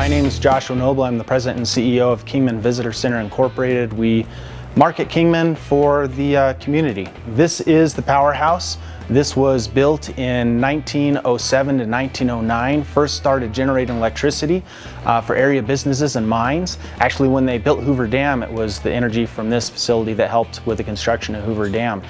My name is Joshua Noble. I'm the president and CEO of Kingman Visitor Center Incorporated. We market Kingman for the community. This is the Powerhouse. This was built in 1907 to 1909. First started generating electricity for area businesses and mines. Actually, when they built Hoover Dam, it was the energy from this facility that helped with the construction of Hoover Dam.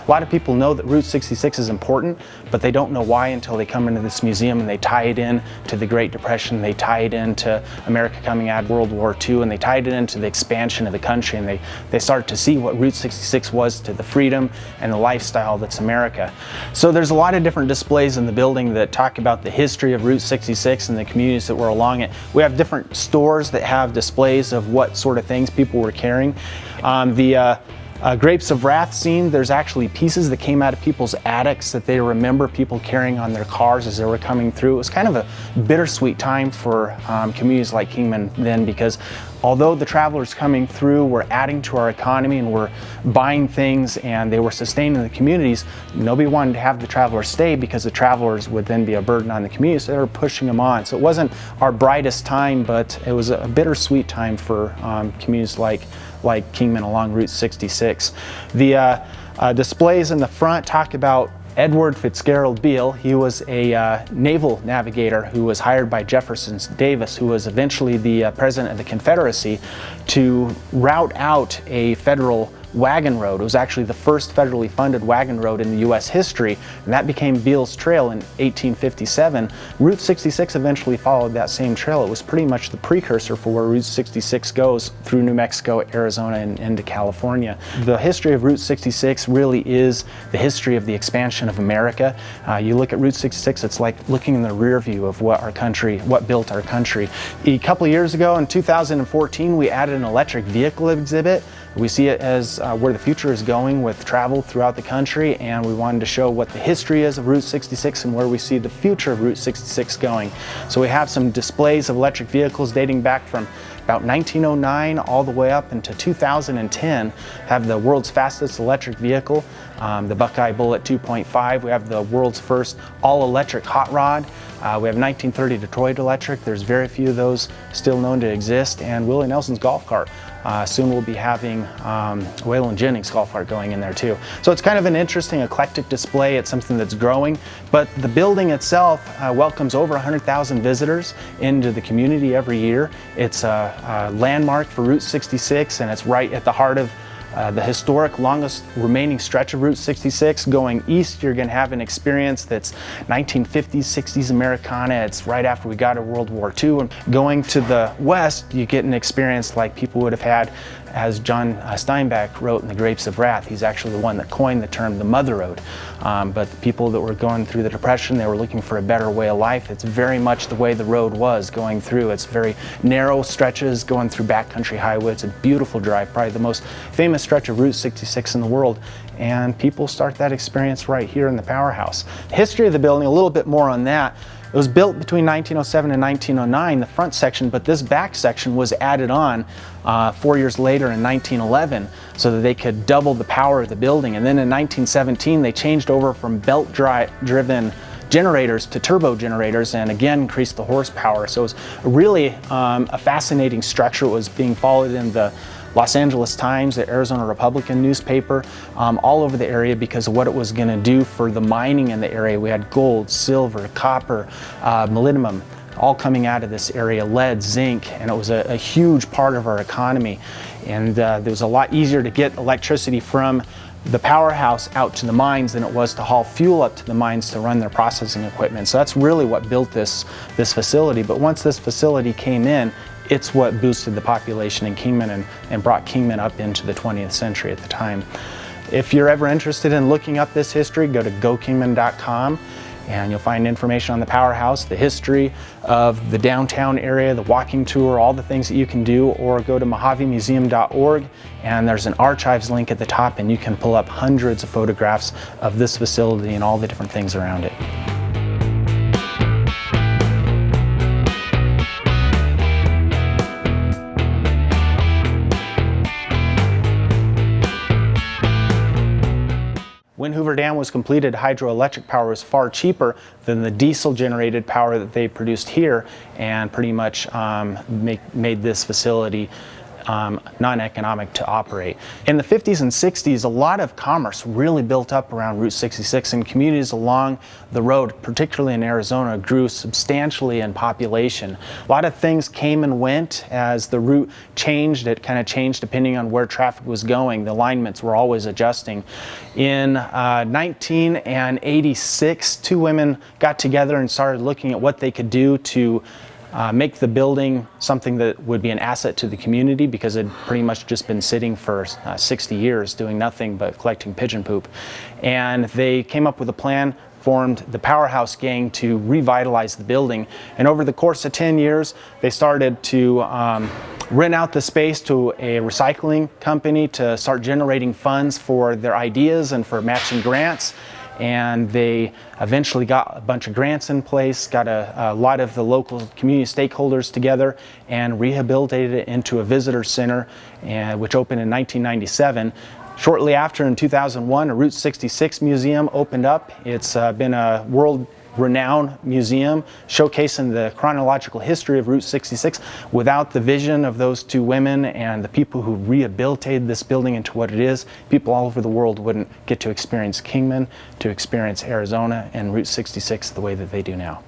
A lot of people know that Route 66 is important, but they don't know why until they come into this museum and they tie it in to the Great Depression, they tie it into America coming out of World War II, and they tied it into the expansion of the country, and they start to see what Route 66 was to the freedom and the lifestyle that's America. So there's a lot of different displays in the building that talk about the history of Route 66 and the communities that were along it. We have different stores that have displays of what sort of things people were carrying. Grapes of Wrath scene, there's actually pieces that came out of people's attics that they remember people carrying on their cars as they were coming through. It was kind of a bittersweet time for communities like Kingman then, because although the travelers coming through were adding to our economy and were buying things and they were sustaining the communities, nobody wanted to have the travelers stay because the travelers would then be a burden on the community, so they were pushing them on. So it wasn't our brightest time, but it was a bittersweet time for communities like Kingman along Route 66. The displays in the front talk about Edward Fitzgerald Beale. He was a naval navigator who was hired by Jefferson Davis, who was eventually the president of the Confederacy, to route out a federal wagon road. It was actually the first federally funded wagon road in the U.S. history, and that became Beale's Trail in 1857. Route 66 eventually followed that same trail. It was pretty much the precursor for where Route 66 goes through New Mexico, Arizona, and into California. The history of Route 66 really is the history of the expansion of America. You look at Route 66, it's like looking in the rear view of what built our country. A couple of years ago, in 2014, we added an electric vehicle exhibit. We see it as where the future is going with travel throughout the country, and we wanted to show what the history is of Route 66 and where we see the future of Route 66 going. So we have some displays of electric vehicles dating back from about 1909 all the way up into 2010. Have the world's fastest electric vehicle, the Buckeye Bullet 2.5. We have the world's first all-electric hot rod. We have 1930 Detroit Electric. There's very few of those still known to exist. And Willie Nelson's golf cart. Soon we'll be having Waylon Jennings' golf cart going in there too. So it's kind of an interesting eclectic display. It's something that's growing, but the building itself welcomes over 100,000 visitors into the community every year. It's a landmark for Route 66, and it's right at the heart of the historic longest remaining stretch of Route 66. Going east, you're going to have an experience that's 1950s, 60s Americana. It's right after we got to World War II. And going to the west, you get an experience like people would have had, as John Steinbeck wrote in The Grapes of Wrath. He's actually the one that coined the term the Mother Road. But the people that were going through the Depression, they were looking for a better way of life. It's very much the way the road was going through. It's very narrow stretches going through backcountry highway. It's a beautiful drive, probably the most famous stretch of Route 66 in the world. And people start that experience right here in the Powerhouse. The history of the building, a little bit more on that. It was built between 1907 and 1909, the front section, but this back section was added on 4 years later in 1911 so that they could double the power of the building. And then in 1917, they changed over from belt-driven generators to turbo generators, and again increased the horsepower. So it was really a fascinating structure. It was being followed in the Los Angeles Times, the Arizona Republican newspaper, all over the area because of what it was going to do for the mining in the area. We had gold, silver, copper, molybdenum, all coming out of this area, lead, zinc, and it was a huge part of our economy. And it was a lot easier to get electricity from the Powerhouse out to the mines than it was to haul fuel up to the mines to run their processing equipment. So that's really what built this facility. But once this facility came in, it's what boosted the population in Kingman and brought Kingman up into the 20th century at the time. If you're ever interested in looking up this history, go to gokingman.com and you'll find information on the Powerhouse, the history of the downtown area, the walking tour, all the things that you can do, or go to mojavemuseum.org and there's an archives link at the top and you can pull up hundreds of photographs of this facility and all the different things around it. When Hoover Dam was completed, hydroelectric power was far cheaper than the diesel-generated power that they produced here, and pretty much made this facility non-economic to operate. In the 50s and 60s, a lot of commerce really built up around Route 66, and communities along the road, particularly in Arizona, grew substantially in population. A lot of things came and went as the route changed. It kind of changed depending on where traffic was going. The alignments were always adjusting. In 1986, two women got together and started looking at what they could do to make the building something that would be an asset to the community, because it had pretty much just been sitting for 60 years doing nothing but collecting pigeon poop. And they came up with a plan, formed the Powerhouse gang to revitalize the building. And over the course of 10 years, they started to rent out the space to a recycling company to start generating funds for their ideas and for matching grants. And they eventually got a bunch of grants in place, got a lot of the local community stakeholders together, and rehabilitated it into a visitor center, which opened in 1997. Shortly after, in 2001, a Route 66 museum opened up. It's been a world-renowned museum showcasing the chronological history of Route 66. Without the vision of those two women and the people who rehabilitated this building into what it is, people all over the world wouldn't get to experience Kingman, to experience Arizona and Route 66 the way that they do now.